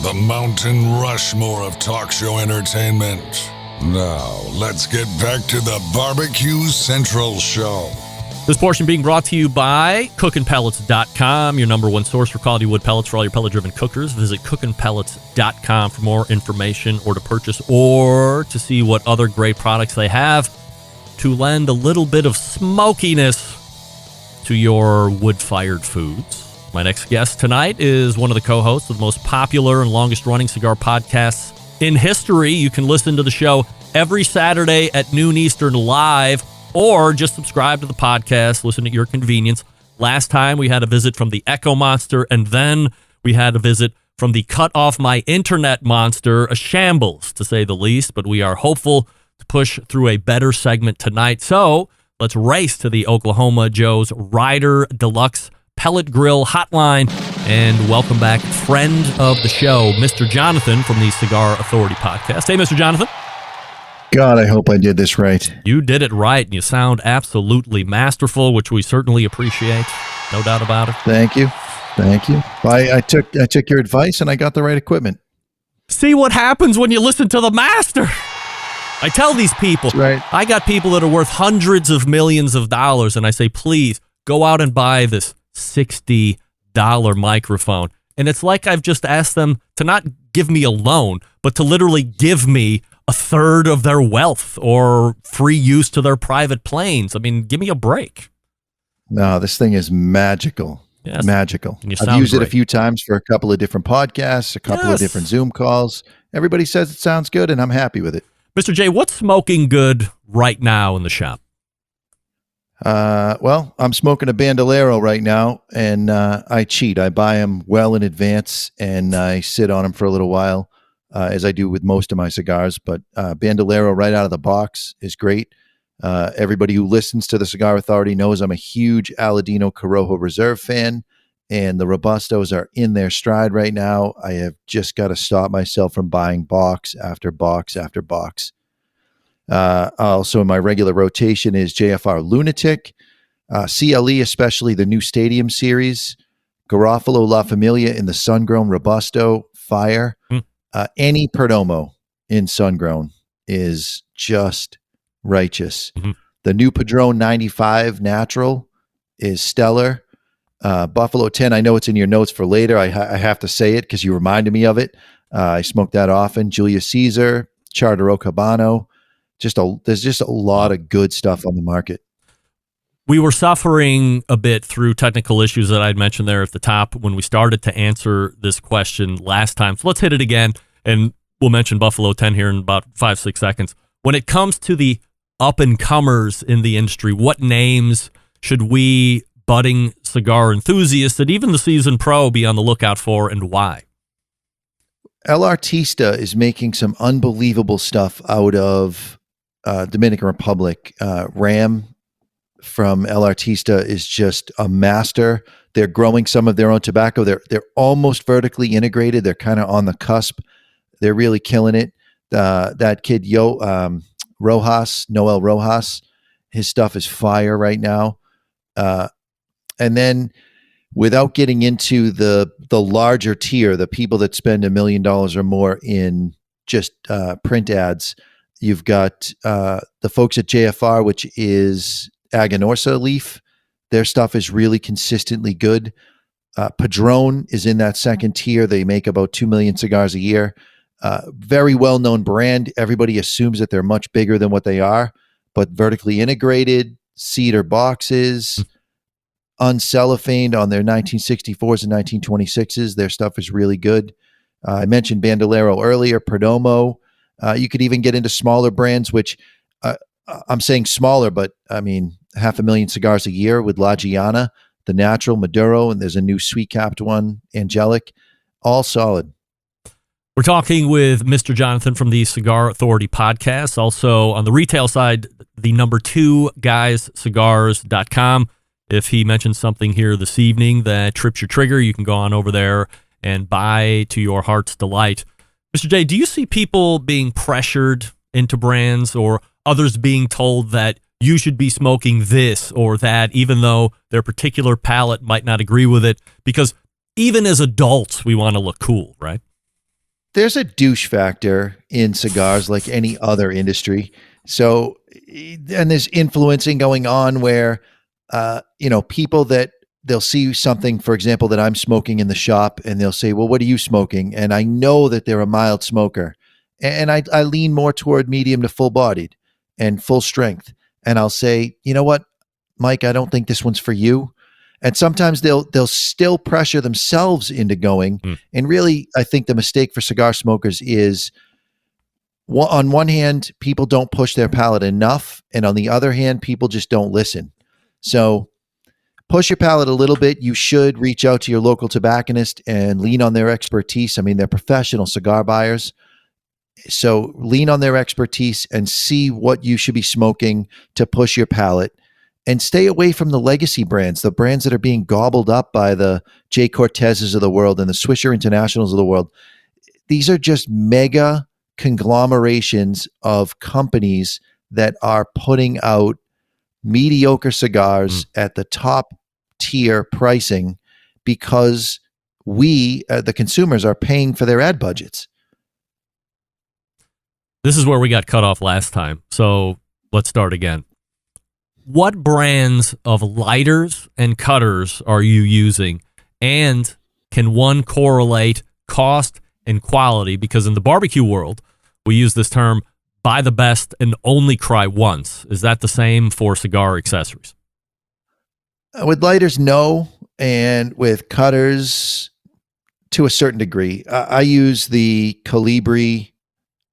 The Mountain Rushmore of talk show entertainment. Now, let's get back to the Barbecue Central Show. This portion being brought to you by cookinpellets.com, your number one source for quality wood pellets for all your pellet-driven cookers. Visit cookinpellets.com for more information or to purchase or to see what other great products they have to lend a little bit of smokiness to your wood-fired foods. My next guest tonight is one of the co-hosts of the most popular and longest-running cigar podcasts in history. You can listen to the show every Saturday at noon Eastern live, or just subscribe to the podcast, listen at your convenience. Last time we had a visit from the Echo Monster, and then we had a visit from the Cut Off My Internet Monster, a shambles, to say the least, but we are hopeful to push through a better segment tonight. So let's race to the Oklahoma Joe's Ryder Deluxe Pellet Grill Hotline, and welcome back, friend of the show, Mr. Jonathan from the Cigar Authority podcast. Hey, Mr. Jonathan. God, I hope I did this right. You did it right, and you sound absolutely masterful, which we certainly appreciate. No doubt about it. Thank you. Thank you. I took your advice, and I got the right equipment. See what happens when you listen to the master. I tell these people, right. I got people that are worth hundreds of millions of dollars, and I say, please, go out and buy this $60 microphone. And it's like I've just asked them to not give me a loan, but to literally give me a third of their wealth or free use to their private planes. I mean, give me a break. No, this thing is magical. Yes. Magical. I've used great. it a few times for a couple of different podcasts, a couple of different Zoom calls. Everybody says it sounds good, and I'm happy with it. Mr. J, what's smoking good right now in the shop? Well, I'm smoking a Bandolero right now, and I cheat. I buy them well in advance, and I sit on them for a little while, as I do with most of my cigars. But Bandolero right out of the box is great. Everybody who listens to the Cigar Authority knows I'm a huge Aladino Corojo Reserve fan, and the Robustos are in their stride right now. I have just got to stop myself from buying box after box after box. Also, in my regular rotation is JFR Lunatic, CLE, especially the new Stadium Series, Garofalo La Familia in the Sun-Grown Robusto, Fire. Any Perdomo in Sun-Grown is just righteous. The new Padron 95 Natural is stellar. Buffalo 10, I know it's in your notes for later. I have to say it because you reminded me of it. I smoke that often. Julius Caesar, Chartero Cabano. There's just a lot of good stuff on the market. We were suffering a bit through technical issues that I'd mentioned there at the top when we started to answer this question last time. So let's hit it again, and we'll mention Buffalo 10 here in about 5-6 seconds. When it comes to the up-and-comers in the industry, what names should we budding cigar enthusiasts and even the seasoned pro be on the lookout for, and why? El Artista is making some unbelievable stuff out of Dominican Republic. Ram from El Artista is just a master. They're growing some of their own tobacco. They're almost vertically integrated. They're kind of on the cusp. They're really killing it. That kid Noel Rojas, his stuff is fire right now. And then, without getting into the larger tier, the people that spend $1 million or more in just print ads, you've got the folks at JFR, which is Aganorsa leaf. Their stuff is really consistently good. Padron is in that second tier. They make about 2 million cigars a year. Very well-known brand. Everybody assumes that they're much bigger than what they are, but vertically integrated, cedar boxes, uncellophaned on their 1964s and 1926s. Their stuff is really good. I mentioned Bandolero earlier, Perdomo. You could even get into smaller brands, which I'm saying smaller, but I mean 500,000 cigars a year with La Giana, The Natural, Maduro, and there's a new sweet-capped one, Angelic. All solid. We're talking with Mr. Jonathan from the Cigar Authority podcast. Also on the retail side, the number 2 guyscigars.com. If he mentions something here this evening that trips your trigger, you can go on over there and buy to your heart's delight. Mr. J, do you see people being pressured into brands or others being told that you should be smoking this or that, even though their particular palate might not agree with it? Because even as adults, we want to look cool, right? There's a douche factor in cigars like any other industry. So, and there's influencing going on where people that they'll see something, for example, that I'm smoking in the shop and they'll say, well, what are you smoking? And I know that they're a mild smoker. And I lean more toward medium to full bodied and full strength. And I'll say, you know what, Mike, I don't think this one's for you. And sometimes they'll still pressure themselves into going. And really, I think the mistake for cigar smokers is, on one hand, people don't push their palate enough. And on the other hand, people just don't listen. So push your palate a little bit. You should reach out to your local tobacconist and lean on their expertise. I mean, they're professional cigar buyers. So lean on their expertise and see what you should be smoking to push your palate, and stay away from the legacy brands, the brands that are being gobbled up by the J. Cortezes of the world and the Swisher Internationals of the world. These are just mega conglomerations of companies that are putting out mediocre cigars at the top tier pricing because we, the consumers, are paying for their ad budgets. This is where we got cut off last time. So let's start again. What brands of lighters and cutters are you using? And can one correlate cost and quality? Because in the barbecue world, we use this term, buy the best and only cry once. Is that the same for cigar accessories? With lighters, no. And with cutters, to a certain degree. I use the Calibri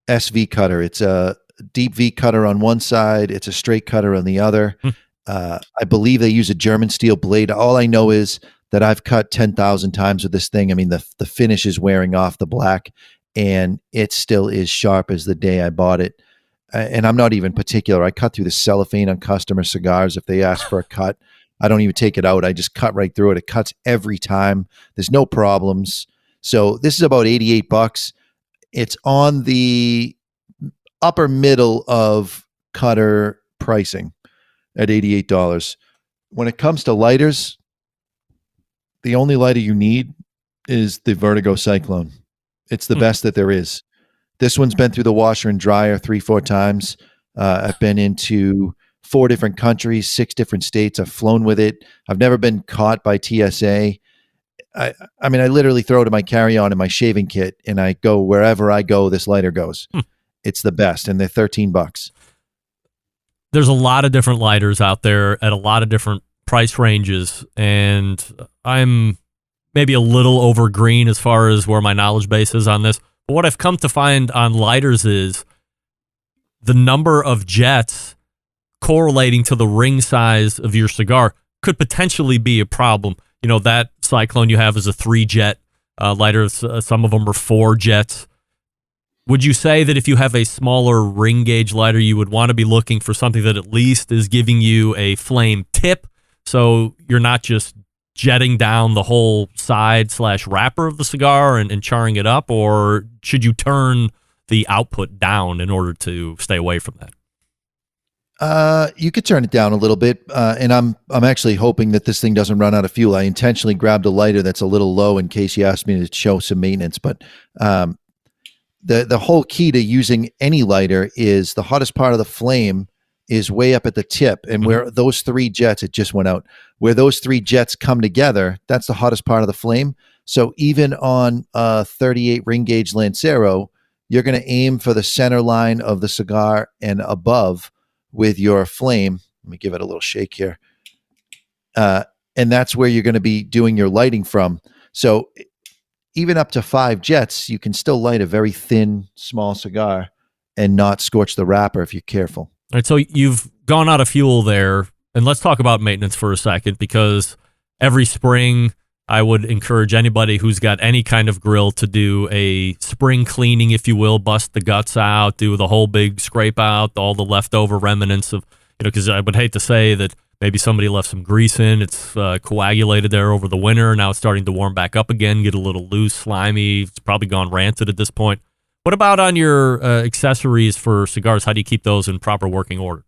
SV cutter. It's a deep V cutter on one side. It's a straight cutter on the other. I believe they use a German steel blade. All I know is that I've cut 10,000 times with this thing. I mean, the finish is wearing off the black, and it still is sharp as the day I bought it. And I'm not even particular. I cut through the cellophane on customer cigars. If they ask for a cut, I don't even take it out. I just cut right through it. It cuts every time. There's no problems. So this is about $88. It's on the upper middle of cutter pricing at $88. When it comes to lighters, the only lighter you need is the Vertigo Cyclone. It's the best that there is. This one's been through the washer and dryer 3-4 times. I've been into 4 different countries, 6 different states. I've flown with it. I've never been caught by TSA. I mean, I literally throw it in my carry-on in my shaving kit, and I go wherever I go, this lighter goes. It's the best, and they're $13. There's a lot of different lighters out there at a lot of different price ranges, and I'm maybe a little over green as far as where my knowledge base is on this. But what I've come to find on lighters is the number of jets correlating to the ring size of your cigar could potentially be a problem. You know, that Cyclone you have is a 3-jet lighter. Some of them are 4 jets. Would you say that if you have a smaller ring gauge lighter, you would want to be looking for something that at least is giving you a flame tip, so you're not just jetting down the whole side/wrapper of the cigar and charring it up, or should you turn the output down in order to stay away from that? You could turn it down a little bit, and I'm actually hoping that this thing doesn't run out of fuel. I intentionally grabbed a lighter that's a little low in case you asked me to show some maintenance. But the whole key to using any lighter is the hottest part of the flame is way up at the tip, and where those 3 jets, it just went out, where those 3 jets come together, that's the hottest part of the flame. So even on a 38 ring gauge Lancero, you're going to aim for the center line of the cigar and above with your flame. Let me give it a little shake here. And that's where you're going to be doing your lighting from. So even up to 5 jets, you can still light a very thin, small cigar and not scorch the wrapper if you're careful. All right, so you've gone out of fuel there, and let's talk about maintenance for a second, because every spring I would encourage anybody who's got any kind of grill to do a spring cleaning, if you will, bust the guts out, do the whole big scrape out, all the leftover remnants of, because I would hate to say that maybe somebody left some grease in, it's coagulated there over the winter, now it's starting to warm back up again, get a little loose, slimy, it's probably gone rancid at this point. What about on your accessories for cigars? How do you keep those in proper working order?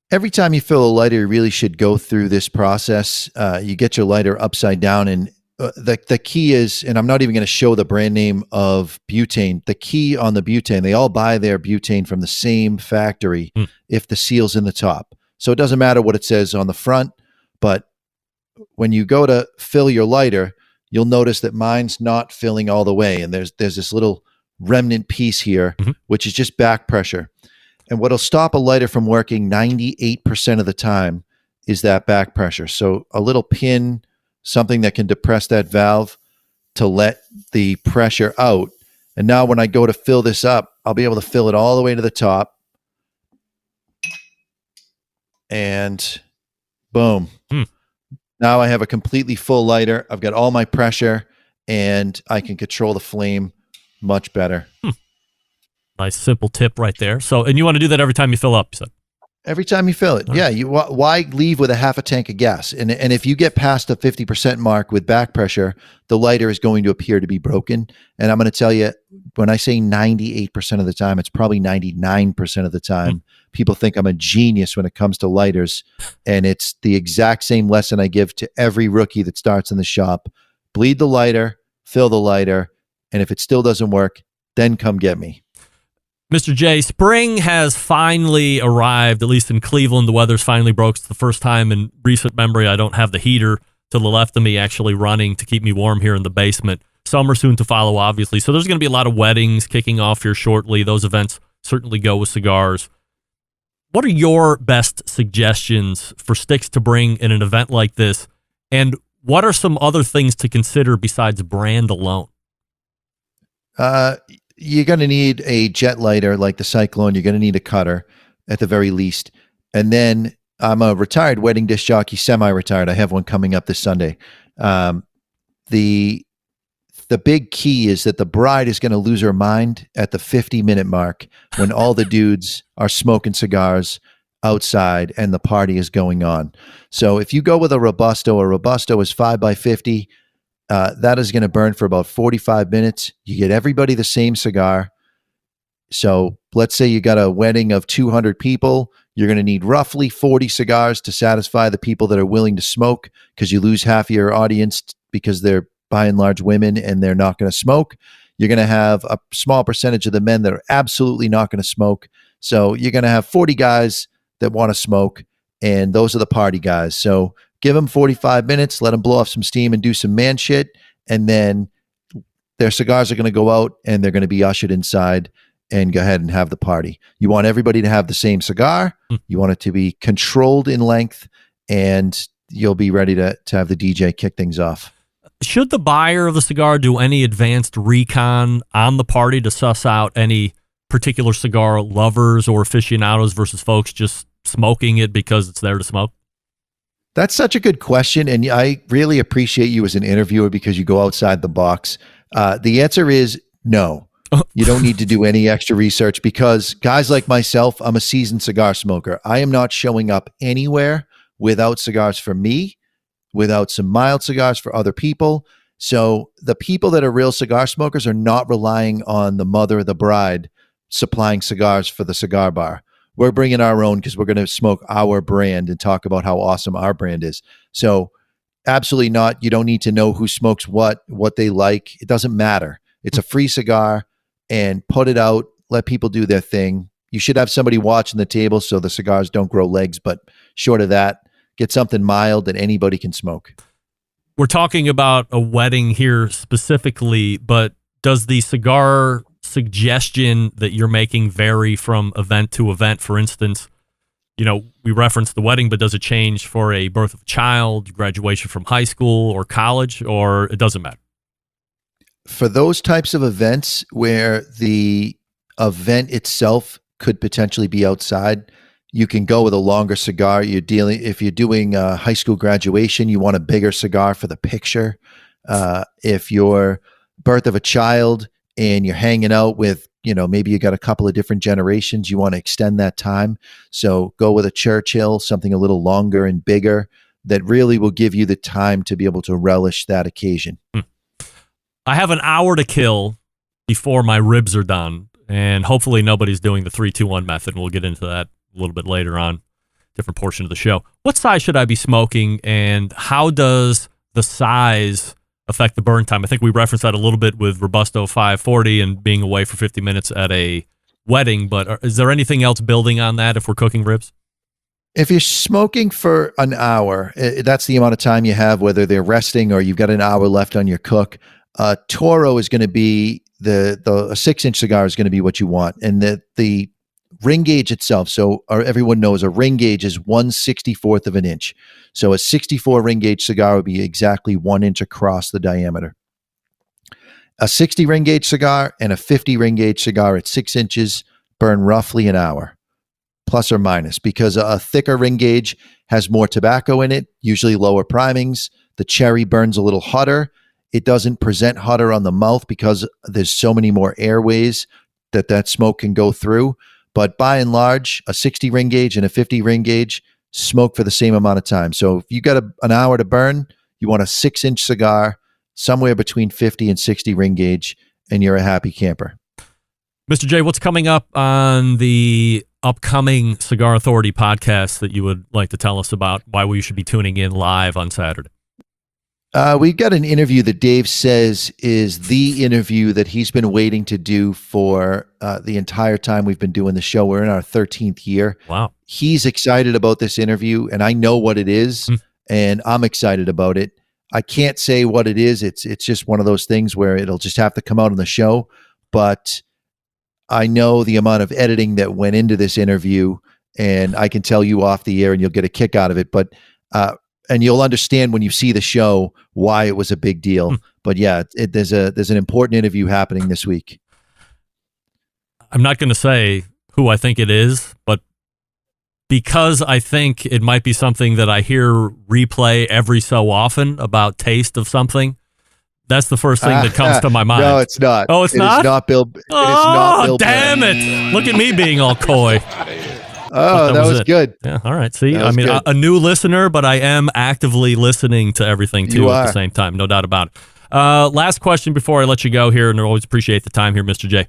Every time you fill a lighter, you really should go through this process. You get your lighter upside down, and the key is, and I'm not even going to show the brand name of butane. The key on the butane, they all buy their butane from the same factory if the seal's in the top. So it doesn't matter what it says on the front, but when you go to fill your lighter, you'll notice that mine's not filling all the way, and there's this little remnant piece here, which is just back pressure. And what'll stop a lighter from working 98% of the time is that back pressure. So a little pin, something that can depress that valve to let the pressure out. And now when I go to fill this up, I'll be able to fill it all the way to the top. And boom. Now I have a completely full lighter. I've got all my pressure, and I can control the flame much better. Nice simple tip right there. So, and you want to do that every time you fill up, you said? Every time you fill it. Yeah. Why leave with a half a tank of gas? And if you get past the 50% mark with back pressure, the lighter is going to appear to be broken. And I'm going to tell you, when I say 98% of the time, it's probably 99% of the time. People think I'm a genius when it comes to lighters. And it's the exact same lesson I give to every rookie that starts in the shop. Bleed the lighter, fill the lighter, and if it still doesn't work, then come get me. Mr. J, spring has finally arrived, at least in Cleveland. The weather's finally broke. It's the first time in recent memory I don't have the heater to the left of me actually running to keep me warm here in the basement. Summer soon to follow, obviously. So there's going to be a lot of weddings kicking off here shortly. Those events certainly go with cigars. What are your best suggestions for sticks to bring in an event like this? And what are some other things to consider besides brand alone? You're going to need a jet lighter like the Cyclone. You're going to need a cutter at the very least. And then I'm a retired wedding disc jockey, semi-retired. I have one coming up this Sunday. The big key is that the bride is going to lose her mind at the 50-minute mark when all the dudes are smoking cigars outside and the party is going on. So if you go with a Robusto is 5x50. That is going to burn for about 45 minutes. You get everybody the same cigar. So let's say you got a wedding of 200 people. You're going to need roughly 40 cigars to satisfy the people that are willing to smoke, because you lose half of your audience because they're by and large women and they're not going to smoke. You're going to have a small percentage of the men that are absolutely not going to smoke. So you're going to have 40 guys that want to smoke, and those are the party guys. So give them 45 minutes, let them blow off some steam and do some man shit, and then their cigars are going to go out and they're going to be ushered inside and go ahead and have the party. You want everybody to have the same cigar. You want it to be controlled in length, and you'll be ready to have the DJ kick things off. Should the buyer of the cigar do any advanced recon on the party to suss out any particular cigar lovers or aficionados versus folks just smoking it because it's there to smoke? That's such a good question, and I really appreciate you as an interviewer because you go outside the box. The answer is no. You don't need to do any extra research because guys like myself, I'm a seasoned cigar smoker. I am not showing up anywhere without cigars for me, without some mild cigars for other people. So the people that are real cigar smokers are not relying on the mother, the bride, supplying cigars for the cigar bar. We're bringing our own because we're going to smoke our brand and talk about how awesome our brand is. So absolutely not. You don't need to know who smokes what they like. It doesn't matter. It's a free cigar, and put it out. Let people do their thing. You should have somebody watching the table so the cigars don't grow legs. But short of that, get something mild that anybody can smoke. We're talking about a wedding here specifically, but does the cigar suggestion that you're making vary from event to event? For instance, we referenced the wedding, but does it change for a birth of a child, graduation from high school or college, or it doesn't matter? For those types of events where the event itself could potentially be outside, you can go with a longer cigar. If you're doing a high school graduation, you want a bigger cigar for the picture. If you're birth of a child and you're hanging out with, maybe you got a couple of different generations, you want to extend that time. So go with a Churchill, something a little longer and bigger that really will give you the time to be able to relish that occasion. I have an hour to kill before my ribs are done, and hopefully nobody's doing the 3-2-1 method. We'll get into that a little bit later on, different portion of the show. What size should I be smoking, and how does the size affect the burn time? I think we referenced that a little bit with Robusto 540 and being away for 50 minutes at a wedding, but is there anything else building on that if we're cooking ribs? If you're smoking for an hour, that's the amount of time you have, whether they're resting or you've got an hour left on your cook. Toro is going to be a 6-inch cigar is going to be what you want. And the ring gauge itself. So everyone knows a ring gauge is 1/64 of an inch. So a 64 ring gauge cigar would be exactly 1 inch across the diameter. A 60 ring gauge cigar and a 50 ring gauge cigar at 6 inches burn roughly an hour, plus or minus, because a thicker ring gauge has more tobacco in it, usually lower primings. The cherry burns a little hotter. It doesn't present hotter on the mouth because there's so many more airways that smoke can go through. But by and large, a 60 ring gauge and a 50 ring gauge smoke for the same amount of time. So if you got an hour to burn, you want a 6-inch cigar, somewhere between 50 and 60 ring gauge, and you're a happy camper. Mr. J, what's coming up on the upcoming Cigar Authority podcast that you would like to tell us about, why we should be tuning in live on Saturday? We've got an interview that Dave says is the interview that he's been waiting to do for the entire time we've been doing the show. We're in our 13th year. Wow. He's excited about this interview, and I know what it is, and I'm excited about it. I can't say what it is. It's just one of those things where it'll just have to come out on the show, but I know the amount of editing that went into this interview, and I can tell you off the air and you'll get a kick out of it. But and you'll understand when you see the show why it was a big deal. But yeah, there's an important interview happening this week. I'm not going to say who I think it is, but because I think it might be something that I hear replay every so often about taste of something, that's the first thing that comes to my mind. No, it's not. Oh, it's not? It is not Bill. It is not Bill. Damn it. Look at me being all coy. Oh, that was good. Yeah, all right. See, I mean, a new listener, but I am actively listening to everything, too, at the same time. No doubt about it. Last question before I let you go here, and I always appreciate the time here, Mr. J.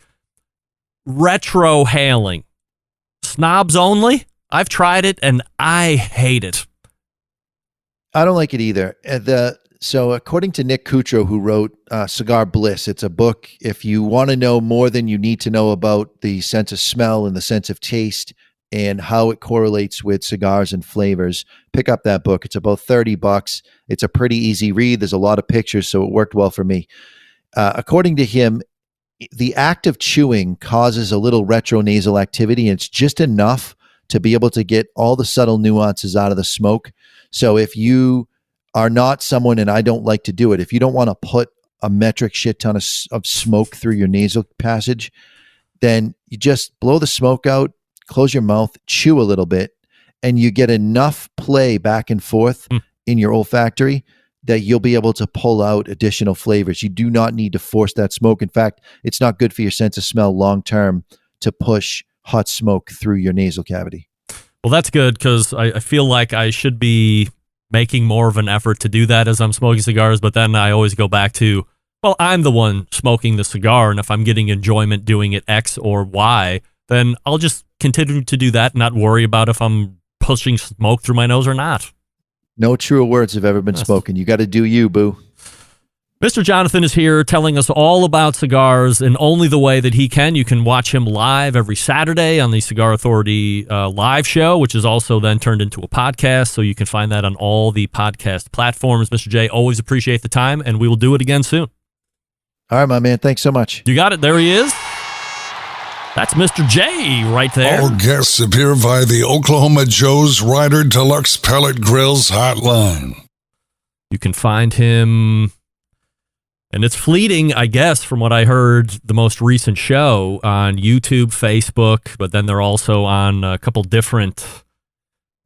Retro hailing. Snobs only? I've tried it, and I hate it. I don't like it either. So according to Nick Kutro, who wrote Cigar Bliss, it's a book. If you want to know more than you need to know about the sense of smell and the sense of taste and how it correlates with cigars and flavors, pick up that book. It's about $30. It's a pretty easy read. There's a lot of pictures, so it worked well for me. According to him, the act of chewing causes a little retronasal activity, and it's just enough to be able to get all the subtle nuances out of the smoke. So if you are not someone, and I don't like to do it, if you don't want to put a metric shit ton of smoke through your nasal passage, then you just blow the smoke out, close your mouth, chew a little bit, and you get enough play back and forth in your olfactory that you'll be able to pull out additional flavors. You do not need to force that smoke. In fact, it's not good for your sense of smell long-term to push hot smoke through your nasal cavity. Well, that's good, because I feel like I should be making more of an effort to do that as I'm smoking cigars, but then I always go back to, well, I'm the one smoking the cigar, and if I'm getting enjoyment doing it X or Y, then I'll just continue to do that and not worry about if I'm pushing smoke through my nose or not. No truer words have ever been spoken. You got to do you, boo. Mr. Jonathan is here telling us all about cigars in only the way that he can. You can watch him live every Saturday on the Cigar Authority live show, which is also then turned into a podcast. So you can find that on all the podcast platforms. Mr. J, always appreciate the time, and we will do it again soon. All right, my man. Thanks so much. You got it. There he is. That's Mr. J right there. All guests appear via the Oklahoma Joe's Rider Deluxe Pellet Grills hotline. You can find him, and it's fleeting, I guess, from what I heard, the most recent show on YouTube, Facebook, but then they're also on a couple different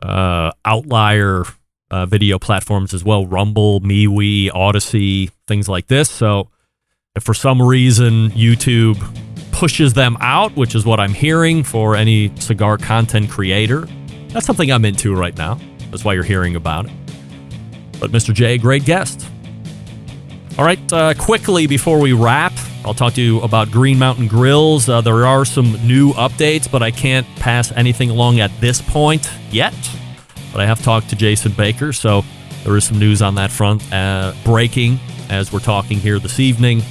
outlier video platforms as well, Rumble, MeWe, Odyssey, things like this. So if for some reason YouTube pushes them out, which is what I'm hearing for any cigar content creator, that's something I'm into right now. That's why you're hearing about it. But Mr. J, great guest. All right, quickly before we wrap, I'll talk to you about Green Mountain Grills. There are some new updates, but I can't pass anything along at this point yet. But I have talked to Jason Baker, so there is some news on that front breaking as we're talking here this evening.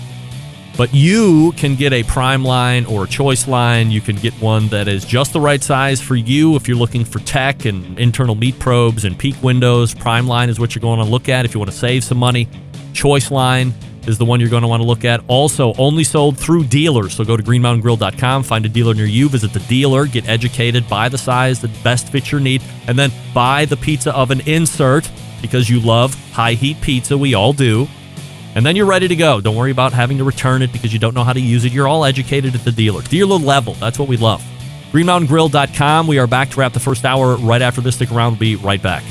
But you can get a prime line or a choice line. You can get one that is just the right size for you if you're looking for tech and internal meat probes and peak windows. Prime line is what you're going to look at if you want to save some money. Choice line is the one you're going to want to look at. Also, only sold through dealers. So go to greenmountaingrill.com, find a dealer near you, visit the dealer, get educated, buy the size that best fits your need, and then buy the pizza oven insert because you love high heat pizza. We all do. And then you're ready to go. Don't worry about having to return it because you don't know how to use it. You're all educated at the dealer. Dealer level. That's what we love. greenmountaingrill.com. We are back to wrap the first hour right after this. Stick around. We'll be right back.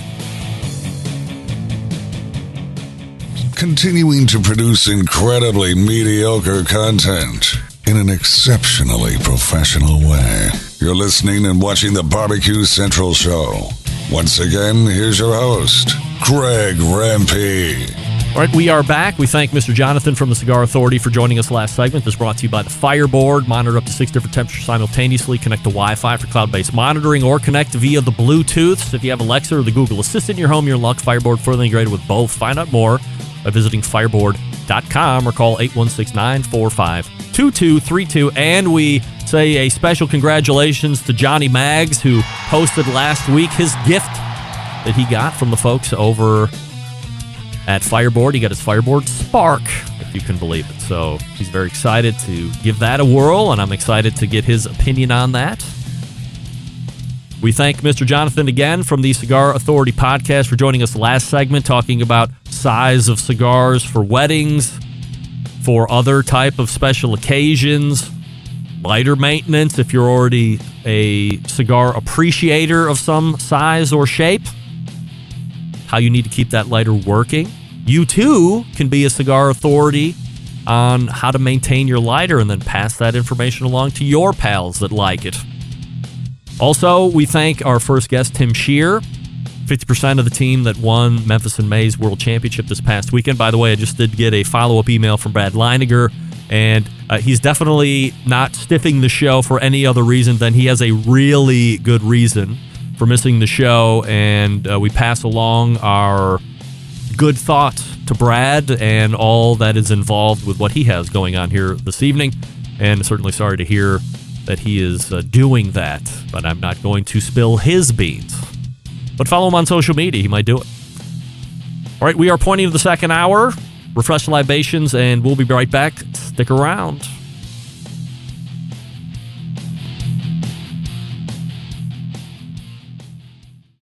Continuing to produce incredibly mediocre content in an exceptionally professional way. You're listening and watching the Barbecue Central Show. Once again, here's your host, Greg Rempe. All right, we are back. We thank Mr. Jonathan from the Cigar Authority for joining us last segment. This is brought to you by the Fireboard. Monitor up to 6 different temperatures simultaneously. Connect to Wi-Fi for cloud-based monitoring or connect via the Bluetooth. If you have Alexa or the Google Assistant in your home, you're in luck. Fireboard further integrated with both. Find out more by visiting fireboard.com or call 816-945-2232. And we say a special congratulations to Johnny Maggs, who posted last week his gift that he got from the folks over at Fireboard. He got his Fireboard Spark, if you can believe it. So he's very excited to give that a whirl, and I'm excited to get his opinion on that. We thank Mr. Jonathan again from the Cigar Authority podcast for joining us last segment, talking about size of cigars for weddings, for other type of special occasions, lighter maintenance if you're already a cigar appreciator of some size or shape, how you need to keep that lighter working. You too can be a cigar authority on how to maintain your lighter and then pass that information along to your pals that like it. Also, we thank our first guest, Tim Shear, 50% of the team that won Memphis and May's World Championship this past weekend. By the way, I just did get a follow-up email from Brad Leiniger, and he's definitely not stiffing the show for any other reason than he has a really good reason for missing the show, and we pass along our good thoughts to Brad and all that is involved with what he has going on here this evening. And certainly sorry to hear that he is doing that, but I'm not going to spill his beans. But follow him on social media. He might do it. All right, we are pointing to the second hour. Refresh libations, and we'll be right back. Stick around.